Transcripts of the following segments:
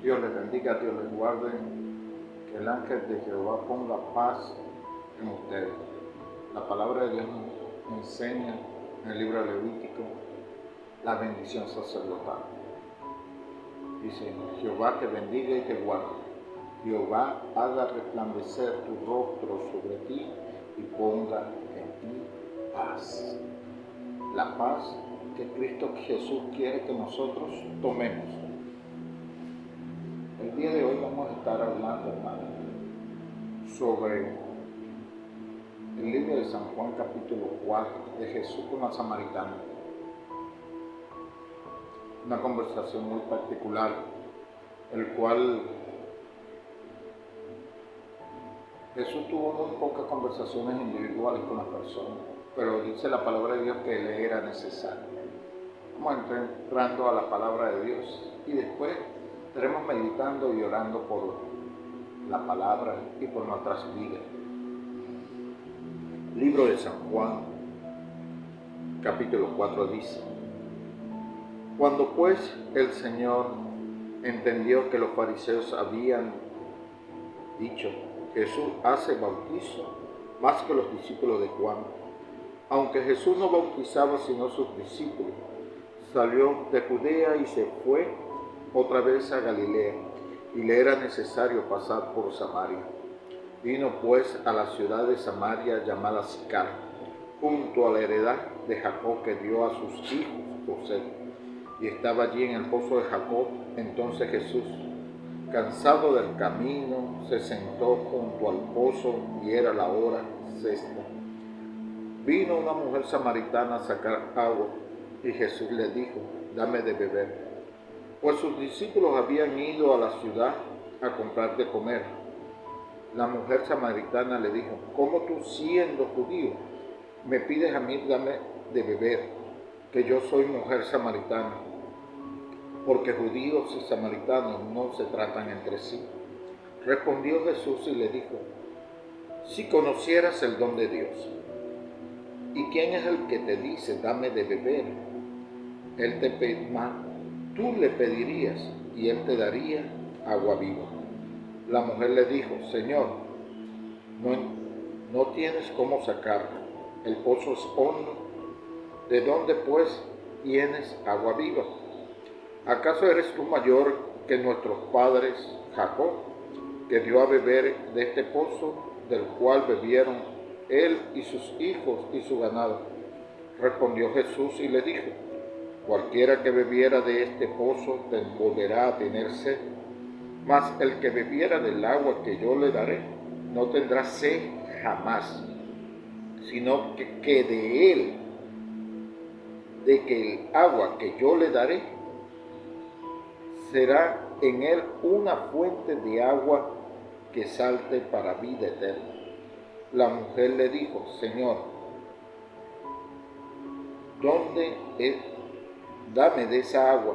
Dios les bendiga, Dios les guarde, que el ángel de Jehová ponga paz en ustedes. La palabra de Dios nos enseña en el libro de Levítico la bendición sacerdotal. Dice: Jehová te bendiga y te guarde. Jehová haga resplandecer tu rostro sobre ti y ponga en ti paz. La paz que Cristo Jesús quiere que nosotros tomemos. El día de hoy vamos a estar hablando, hermano, sobre el libro de San Juan capítulo 4 de Jesús con la samaritana. Una conversación muy particular, el cual Jesús tuvo muy pocas conversaciones individuales con las personas, pero dice la palabra de Dios que le era necesario. Vamos entrando a la palabra de Dios y después estaremos meditando y orando por la palabra y por nuestras vidas. Libro de San Juan, capítulo 4 dice: Cuando pues el Señor entendió que los fariseos habían dicho: Jesús hace bautizo más que los discípulos de Juan, aunque Jesús no bautizaba sino sus discípulos, salió de Judea y se fue otra vez a Galilea, y le era necesario pasar por Samaria. Vino pues a la ciudad de Samaria llamada Sicar, junto a la heredad de Jacob que dio a sus hijos José, y estaba allí en el pozo de Jacob. Entonces Jesús, cansado del camino, se sentó junto al pozo y era la hora sexta. Vino una mujer samaritana a sacar agua y Jesús le dijo: dame de beber. Pues sus discípulos habían ido a la ciudad a comprar de comer. La mujer samaritana le dijo: ¿cómo tú, siendo judío, me pides a mí dame de beber, que yo soy mujer samaritana? Porque judíos y samaritanos no se tratan entre sí. Respondió Jesús y le dijo: si conocieras el don de Dios, ¿y quién es el que te dice dame de beber? Tú le pedirías y él te daría agua viva. La mujer le dijo: Señor, no tienes cómo sacarla, el pozo es hondo, ¿de dónde pues tienes agua viva? ¿Acaso eres tú mayor que nuestros padres Jacob, que dio a beber de este pozo, del cual bebieron él y sus hijos y su ganado? Respondió Jesús y le dijo: cualquiera que bebiera de este pozo volverá a tener sed, mas el que bebiera del agua que yo le daré no tendrá sed jamás, sino que de él, de que el agua que yo le daré, será en él una fuente de agua que salte para vida eterna. La mujer le dijo: Señor, ¿dónde es? Dame de esa agua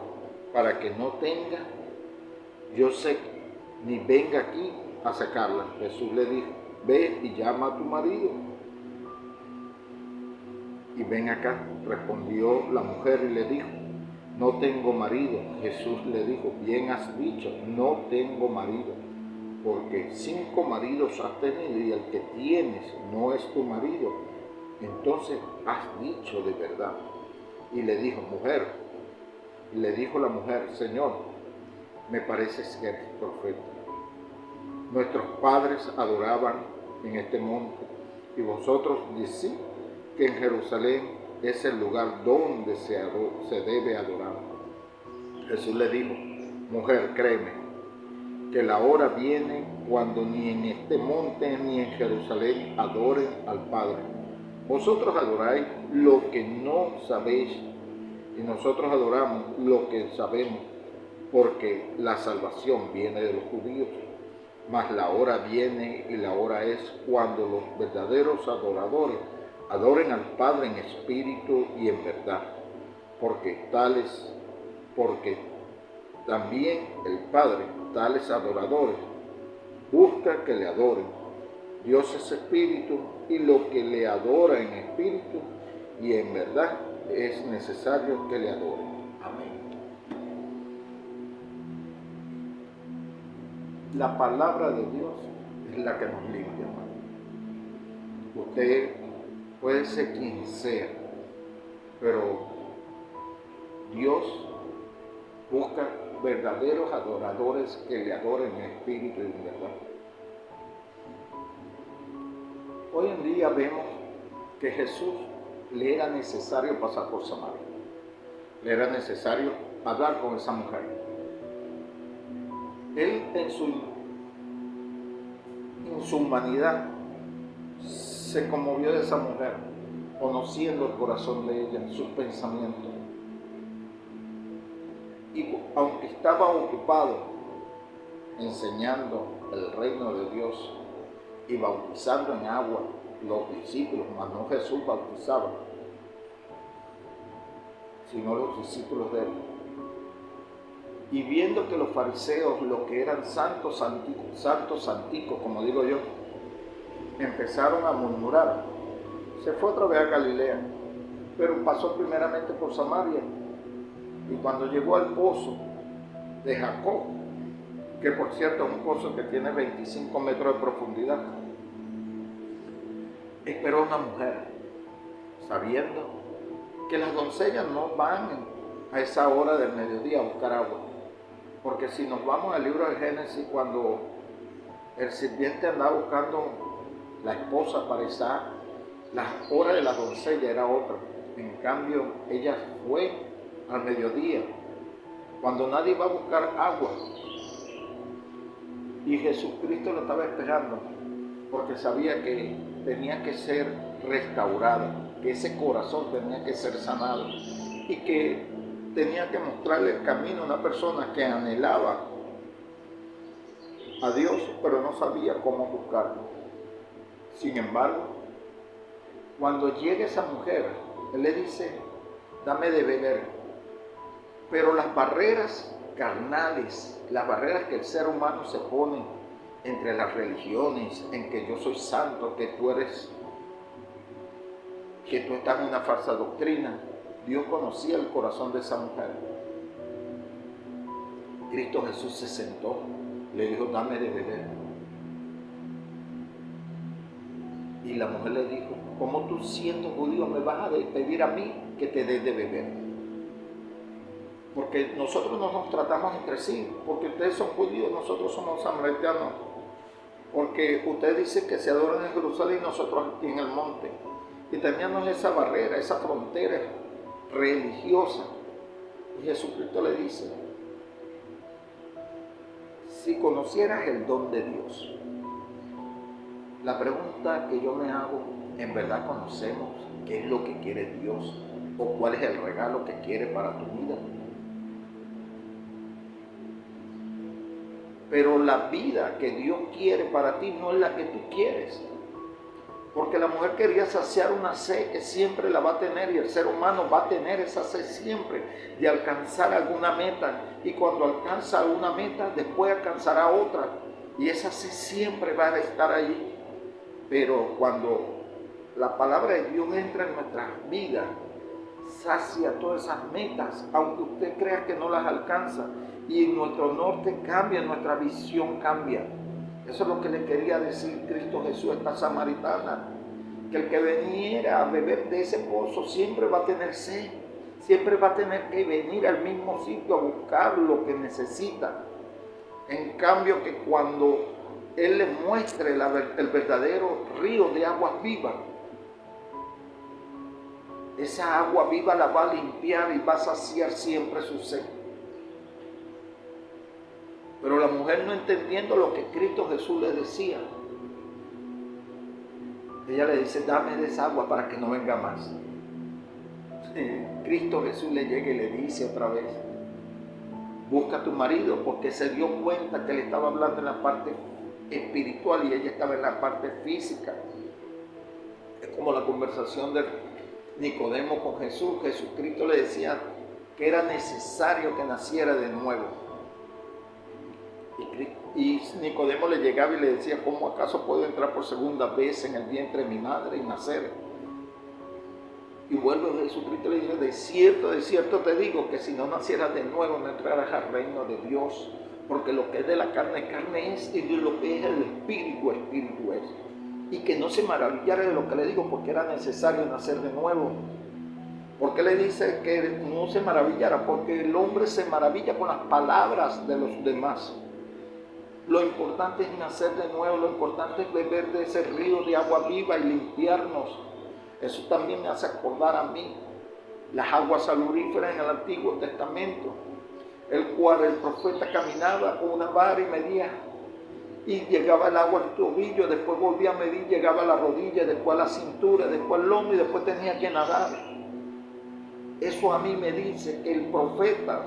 para que no tenga yo sed, ni venga aquí a sacarla. Jesús le dijo: ve y llama a tu marido y ven acá. Respondió la mujer y le dijo: no tengo marido. Jesús le dijo: bien has dicho, no tengo marido, porque 5 maridos has tenido y el que tienes no es tu marido. Entonces has dicho de verdad. Y le dijo la mujer: Señor, me parece que eres profeta. Nuestros padres adoraban en este monte, y vosotros decís que en Jerusalén es el lugar donde se debe adorar. Jesús le dijo: mujer, créeme, que la hora viene cuando ni en este monte ni en Jerusalén adoren al Padre. Vosotros adoráis lo que no sabéis, y nosotros adoramos lo que sabemos, porque la salvación viene de los judíos. Mas la hora viene y la hora es cuando los verdaderos adoradores adoren al Padre en espíritu y en verdad, porque también el Padre tales adoradores busca que le adoren. Dios es espíritu, y lo que le adora en espíritu y en verdad es necesario que le adoren. Amén. La palabra de Dios es la que nos limpia, hermano. Usted puede ser quien sea, pero Dios busca verdaderos adoradores que le adoren en espíritu y en verdad. Hoy en día vemos que Jesús le era necesario pasar por Samaria. Le era necesario hablar con esa mujer. Él en su humanidad se conmovió de esa mujer, conociendo el corazón de ella, sus pensamientos. Y aunque estaba ocupado enseñando el reino de Dios y bautizando en agua los discípulos, mas no Jesús bautizaba, sino los discípulos de él. Y viendo que los fariseos, los que eran santos santicos, como digo yo, empezaron a murmurar, se fue otra vez a Galilea, pero pasó primeramente por Samaria. Y cuando llegó al pozo de Jacob, que por cierto es un pozo que tiene 25 metros de profundidad, esperó una mujer, sabiendo que las doncellas no van a esa hora del mediodía a buscar agua. Porque si nos vamos al libro de Génesis, cuando el sirviente andaba buscando la esposa para Isaac, la hora de la doncella era otra. En cambio, ella fue al mediodía, cuando nadie va a buscar agua. Y Jesucristo lo estaba esperando, porque sabía que tenía que ser restaurado, que ese corazón tenía que ser sanado y que tenía que mostrarle el camino a una persona que anhelaba a Dios, pero no sabía cómo buscarlo. Sin embargo, cuando llega esa mujer, él le dice, dame de beber. Pero las barreras carnales, las barreras que el ser humano se pone entre las religiones, en que yo soy santo, que tú estás en una falsa doctrina, Dios conocía el corazón de esa mujer. Cristo Jesús se sentó, le dijo, dame de beber. Y la mujer le dijo, ¿cómo tú siendo judío me vas a pedir a mí que te dé de beber? Porque nosotros no nos tratamos entre sí, porque ustedes son judíos, nosotros somos samaritanos. Porque usted dice que se adoran en Jerusalén y nosotros aquí en el monte. Y teníamos esa barrera, esa frontera religiosa. Y Jesucristo le dice, si conocieras el don de Dios, la pregunta que yo me hago, ¿en verdad conocemos qué es lo que quiere Dios? ¿O cuál es el regalo que quiere para tu vida? Pero la vida que Dios quiere para ti no es la que tú quieres. Porque la mujer quería saciar una sed que siempre la va a tener, y el ser humano va a tener esa sed siempre de alcanzar alguna meta. Y cuando alcanza alguna meta, después alcanzará otra. Y esa sed siempre va a estar allí. Pero cuando la palabra de Dios entra en nuestras vidas, sacia todas esas metas, aunque usted crea que no las alcanza. Y nuestro norte cambia, nuestra visión cambia. Eso es lo que le quería decir Cristo Jesús a esta samaritana, que el que veniera a beber de ese pozo siempre va a tener sed, siempre va a tener que venir al mismo sitio a buscar lo que necesita. En cambio que cuando Él le muestre el verdadero río de aguas vivas, esa agua viva la va a limpiar y va a saciar siempre su sed. Pero la mujer, no entendiendo lo que Cristo Jesús le decía, ella le dice, dame de esa agua para que no venga más. Cristo Jesús le llega y le dice otra vez, busca a tu marido, porque se dio cuenta que le estaba hablando en la parte espiritual y ella estaba en la parte física. Es como la conversación de Nicodemo con Jesús. Jesucristo le decía que era necesario que naciera de nuevo. Y Nicodemo le llegaba y le decía, ¿cómo acaso puedo entrar por segunda vez en el vientre de mi madre y nacer? Y vuelve Jesucristo y le dice, de cierto te digo que si no nacieras de nuevo no entrarás al reino de Dios. Porque lo que es de la carne es, y de lo que es el espíritu es. Y que no se maravillara de lo que le digo, porque era necesario nacer de nuevo. ¿Por qué le dice que no se maravillara? Porque el hombre se maravilla con las palabras de los demás. Lo importante es nacer de nuevo, lo importante es beber de ese río de agua viva y limpiarnos. Eso también me hace acordar a mí las aguas saluríferas en el Antiguo Testamento, el cual el profeta caminaba con una vara y medía, y llegaba el agua al tobillo, después volvía a medir, llegaba a la rodilla, después a la cintura, después al lomo y después tenía que nadar. Eso a mí me dice que el profeta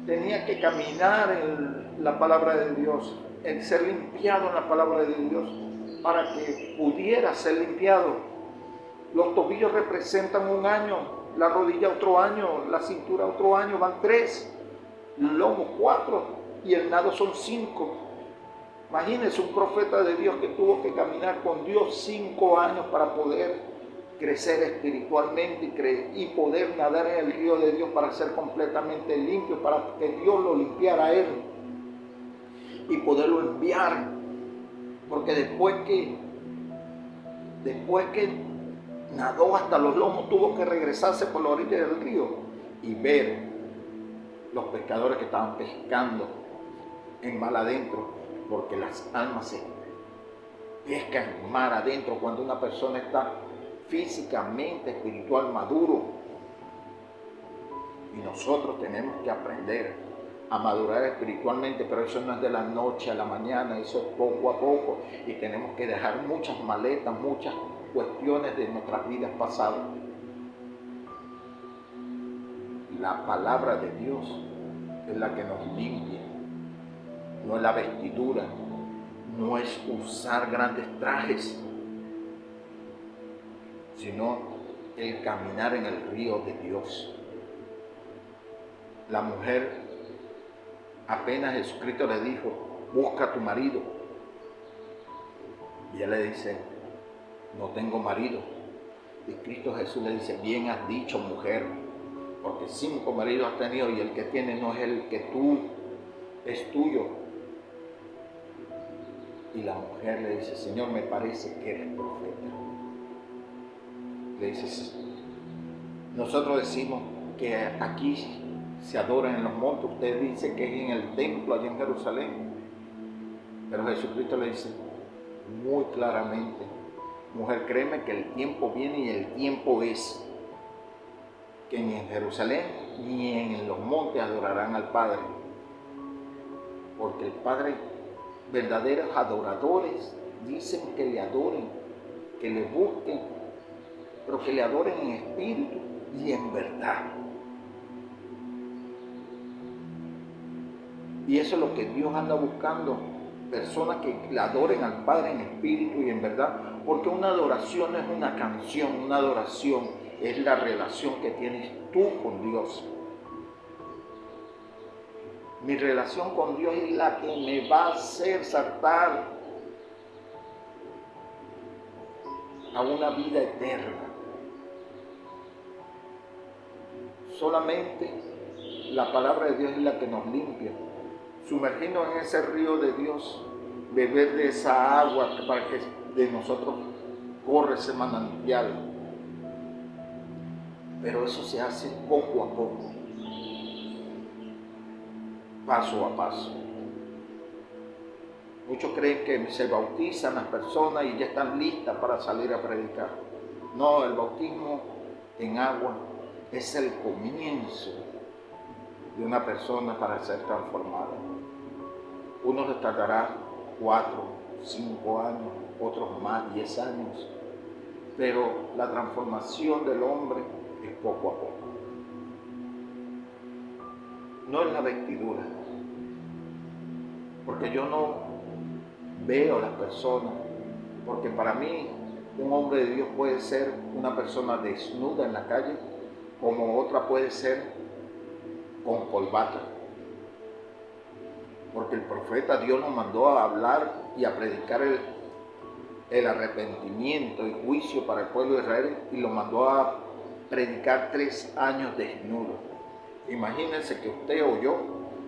tenía que caminar en la palabra de Dios, en ser limpiado en la palabra de Dios, para que pudiera ser limpiado. Los tobillos representan un año, la rodilla otro año, la cintura otro año, van 3, el lomo 4 y el nado son 5. Imagínense un profeta de Dios que tuvo que caminar con Dios 5 años para poder crecer espiritualmente y poder nadar en el río de Dios para ser completamente limpio, para que Dios lo limpiara a él y poderlo enviar. Porque después que nadó hasta los lomos, tuvo que regresarse por la orilla del río y ver los pescadores que estaban pescando en mar adentro, porque las almas se pescan en mar adentro cuando una persona está físicamente, espiritual, maduro. Y nosotros tenemos que aprender a madurar espiritualmente, pero eso no es de la noche a la mañana, eso es poco a poco, y tenemos que dejar muchas maletas, muchas cuestiones de nuestras vidas pasadas. La palabra de Dios es la que nos limpia, no es la vestidura, no es usar grandes trajes, sino el caminar en el río de Dios. La mujer, apenas Jesucristo le dijo, busca a tu marido, y ella le dice, no tengo marido. Y Cristo Jesús le dice, bien has dicho, mujer, porque 5 maridos has tenido y el que tienes no es el que tú, es tuyo. Y la mujer le dice, Señor, me parece que eres profeta. Le dice, nosotros decimos que aquí se adoran en los montes, usted dice que es en el templo allá en Jerusalén. Pero Jesucristo le dice muy claramente, mujer, créeme que el tiempo viene y el tiempo es que ni en Jerusalén ni en los montes adorarán al Padre. Porque el Padre, verdaderos adoradores, dicen que le adoren, que le busquen, pero que le adoren en espíritu y en verdad. Y eso es lo que Dios anda buscando, personas que le adoren al Padre en espíritu y en verdad, porque una adoración no es una canción, una adoración es la relación que tienes tú con Dios. Mi relación con Dios es la que me va a hacer saltar a una vida eterna. Solamente la palabra de Dios es la que nos limpia. Sumergirnos en ese río de Dios, beber de esa agua para que de nosotros corre ese manantial. Pero eso se hace poco a poco, paso a paso. Muchos creen que se bautizan las personas y ya están listas para salir a predicar. No, el bautismo en agua es el comienzo de una persona para ser transformada. Unos les tardará 4, 5 años, otros más, 10 años. Pero la transformación del hombre es poco a poco. No es la vestidura, porque yo no veo a las personas, porque para mí un hombre de Dios puede ser una persona desnuda en la calle, como otra puede ser con corbata. Porque el profeta Dios nos mandó a hablar y a predicar el arrepentimiento y juicio para el pueblo de Israel, y lo mandó a predicar 3 años desnudo. Imagínense que usted o yo,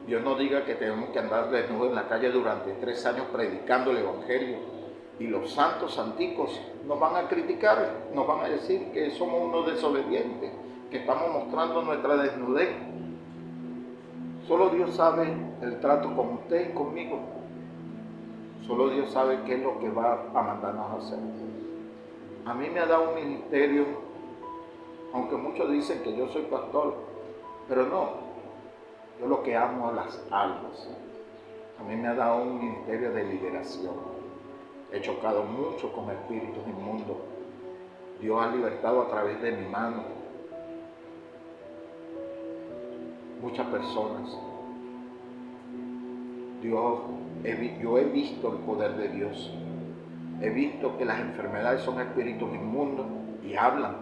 Dios nos diga que tenemos que andar desnudos en la calle durante 3 años predicando el Evangelio. Y los santos santicos nos van a criticar, nos van a decir que somos unos desobedientes, que estamos mostrando nuestra desnudez. Solo Dios sabe el trato con usted y conmigo. Solo Dios sabe qué es lo que va a mandarnos a hacer. A mí me ha dado un ministerio, aunque muchos dicen que yo soy pastor, pero no, yo lo que amo a las almas. A mí me ha dado un ministerio de liberación. He chocado mucho con espíritus inmundos. Dios ha libertado a través de mi mano muchas personas. Yo he visto el poder de Dios. He visto que las enfermedades son espíritus inmundos y hablan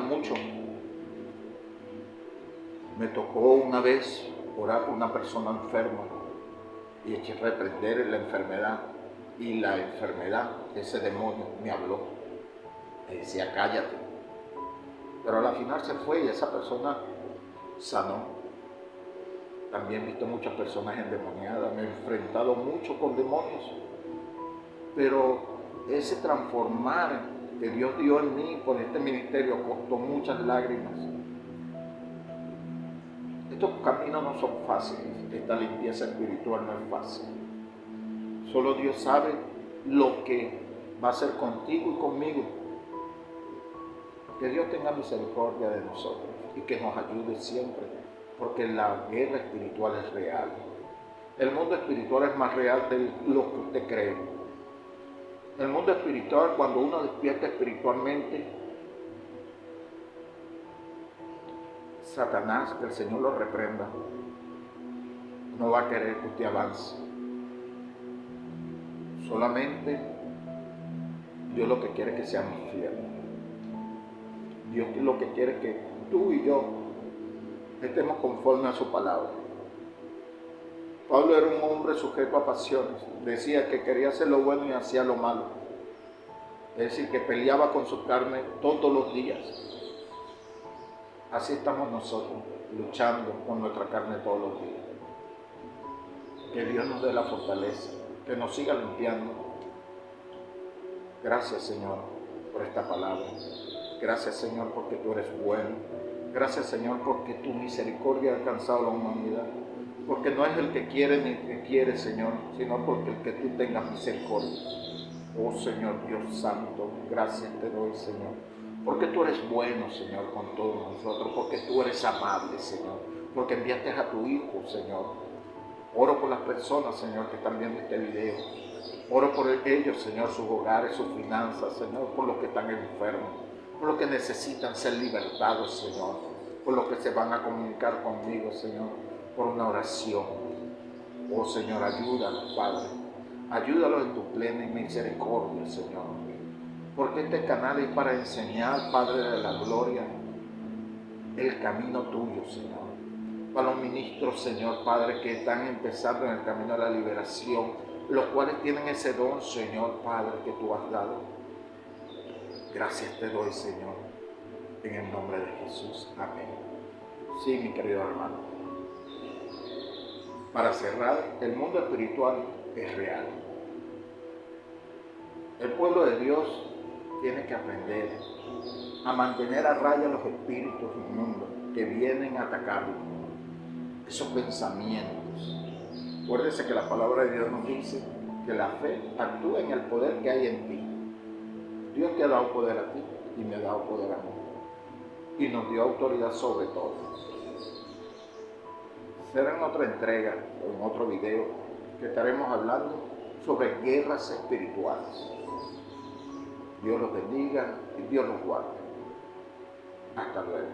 mucho. Me tocó una vez orar por una persona enferma y eché a reprender la enfermedad. Y la enfermedad, ese demonio, me habló. Me decía, cállate. Pero al final se fue y esa persona sanó. También he visto muchas personas endemoniadas. Me he enfrentado mucho con demonios. Pero ese transformar que Dios dio en mí por este ministerio costó muchas lágrimas. Estos caminos no son fáciles. Esta limpieza espiritual no es fácil. Solo Dios sabe lo que va a hacer contigo y conmigo. Que Dios tenga misericordia de nosotros y que nos ayude siempre, porque la guerra espiritual es real. El mundo espiritual es más real de lo que usted cree. El mundo espiritual, cuando uno despierta espiritualmente, Satanás, que el Señor lo reprenda, no va a querer que usted avance. Solamente Dios lo que quiere es que seamos fieles. Dios lo que quiere es que tú y yo estemos conformes a su palabra. Pablo era un hombre sujeto a pasiones. Decía que quería hacer lo bueno y hacía lo malo. Es decir, que peleaba con su carne todos los días. Así estamos nosotros, luchando con nuestra carne todos los días. Que Dios nos dé la fortaleza, que nos siga limpiando. Gracias, Señor, por esta palabra. Gracias, Señor, porque tú eres bueno. Gracias, Señor, porque tu misericordia ha alcanzado a la humanidad. Porque no es el que quiere ni el que quiere, Señor, sino porque el que tú tengas misericordia. Oh, Señor Dios Santo, gracias te doy, Señor. Porque tú eres bueno, Señor, con todos nosotros. Porque tú eres amable, Señor. Porque enviaste a tu Hijo, Señor. Oro por las personas, Señor, que están viendo este video. Oro por ellos, Señor, sus hogares, sus finanzas, Señor, por los que están enfermos, por los que necesitan ser libertados, Señor, por los que se van a comunicar conmigo, Señor, por una oración. Oh, Señor, ayúdalos, Padre. Ayúdalos en tu plena misericordia, Señor. Porque este canal es para enseñar, Padre de la gloria, el camino tuyo, Señor. Para los ministros, Señor, Padre, que están empezando en el camino de la liberación, los cuales tienen ese don, Señor, Padre, que tú has dado. Gracias te doy, Señor, en el nombre de Jesús. Amén. Sí, mi querido hermano. Para cerrar, el mundo espiritual es real. El pueblo de Dios tiene que aprender a mantener a raya los espíritus inmundos que vienen a atacarlo. Esos pensamientos. Acuérdense que la palabra de Dios nos dice que la fe actúa en el poder que hay en ti. Dios te ha dado poder a ti y me ha dado poder a mí. Y nos dio autoridad sobre todo. Será en otra entrega o en otro video que estaremos hablando sobre guerras espirituales. Dios los bendiga y Dios los guarde. Hasta luego.